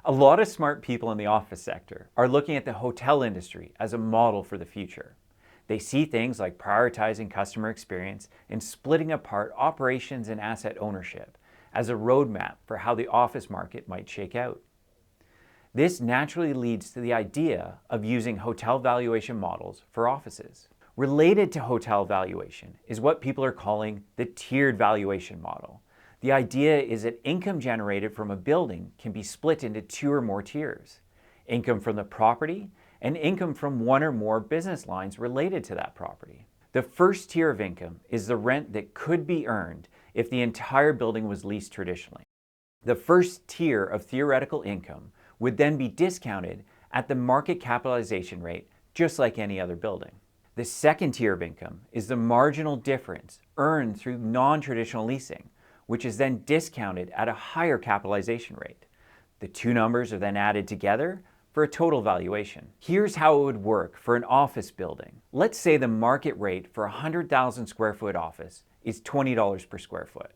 A lot of smart people in the office sector are looking at the hotel industry as a model for the future. They see things like prioritizing customer experience and splitting apart operations and asset ownership as a roadmap for how the office market might shake out. This naturally leads to the idea of using hotel valuation models for offices. Related to hotel valuation is what people are calling the tiered valuation model. The idea is that income generated from a building can be split into two or more tiers: income from the property and income from one or more business lines related to that property. The first tier of income is the rent that could be earned if the entire building was leased traditionally. The first tier of theoretical income would then be discounted at the market capitalization rate, just like any other building. The second tier of income is the marginal difference earned through non-traditional leasing, which is then discounted at a higher capitalization rate. The two numbers are then added together for a total valuation. Here's how it would work for an office building. Let's say the market rate for a 100,000 square foot office is $20 per square foot.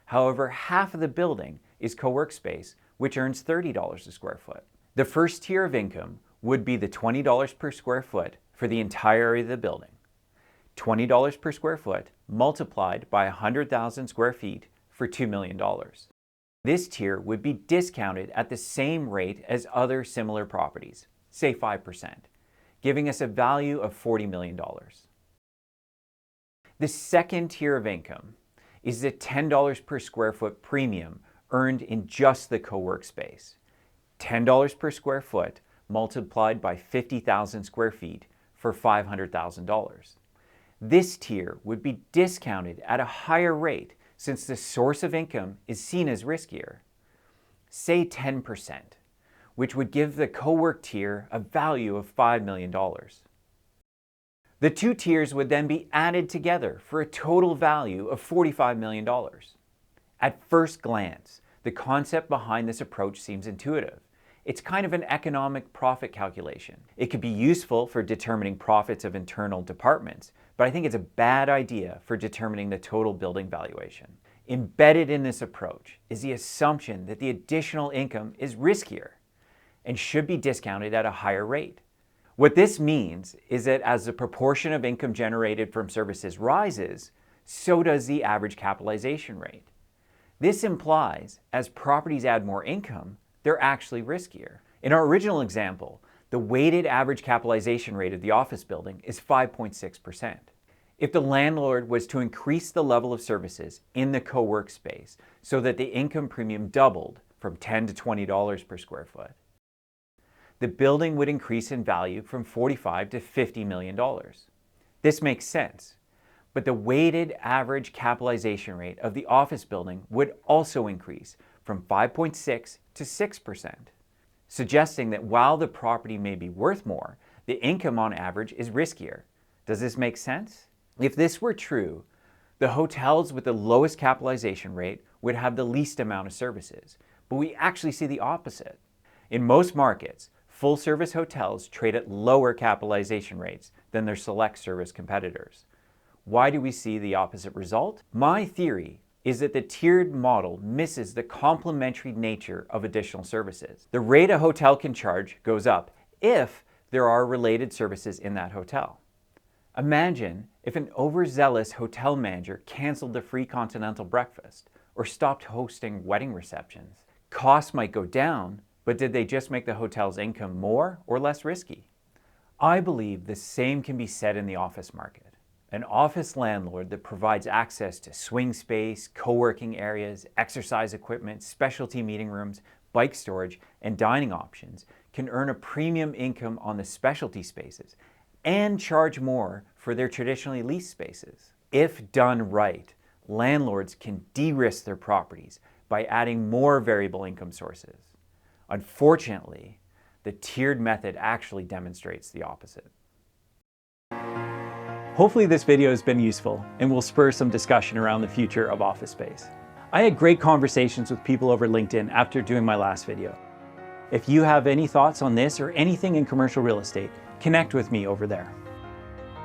However, half of the building is co-work space, which earns $30 a square foot. The first tier of income would be the $20 per square foot for the entire area of the building. $20 per square foot multiplied by 100,000 square feet for $2 million. This tier would be discounted at the same rate as other similar properties, say 5%, giving us a value of $40 million. The second tier of income is the $10 per square foot premium earned in just the co-work space. $10 per square foot multiplied by 50,000 square feet for $500,000. This tier would be discounted at a higher rate since the source of income is seen as riskier. Say 10%, which would give the co-work tier a value of $5 million. The two tiers would then be added together for a total value of $45 million. At first glance, the concept behind this approach seems intuitive. It's kind of an economic profit calculation. It could be useful for determining profits of internal departments, but I think it's a bad idea for determining the total building valuation. Embedded in this approach is the assumption that the additional income is riskier and should be discounted at a higher rate. What this means is that as the proportion of income generated from services rises, so does the average capitalization rate. This implies as properties add more income, they're actually riskier. In our original example, the weighted average capitalization rate of the office building is 5.6%. If the landlord was to increase the level of services in the co-work space so that the income premium doubled from $10 to $20 per square foot, the building would increase in value from $45 to $50 million. This makes sense, but the weighted average capitalization rate of the office building would also increase from 5.6 to 6%, suggesting that while the property may be worth more, the income on average is riskier. Does this make sense? If this were true, the hotels with the lowest capitalization rate would have the least amount of services, but we actually see the opposite. In most markets, full-service hotels trade at lower capitalization rates than their select service competitors. Why do we see the opposite result? My theory is that the tiered model misses the complementary nature of additional services. The rate a hotel can charge goes up if there are related services in that hotel. Imagine if an overzealous hotel manager canceled the free continental breakfast or stopped hosting wedding receptions. Costs might go down, but did they just make the hotel's income more or less risky? I believe the same can be said in the office market. An office landlord that provides access to swing space, co-working areas, exercise equipment, specialty meeting rooms, bike storage, and dining options can earn a premium income on the specialty spaces and charge more for their traditionally leased spaces. If done right, landlords can de-risk their properties by adding more variable income sources. Unfortunately, the tiered method actually demonstrates the opposite. Hopefully this video has been useful and will spur some discussion around the future of office space. I had great conversations with people over LinkedIn after doing my last video. If you have any thoughts on this or anything in commercial real estate, connect with me over there.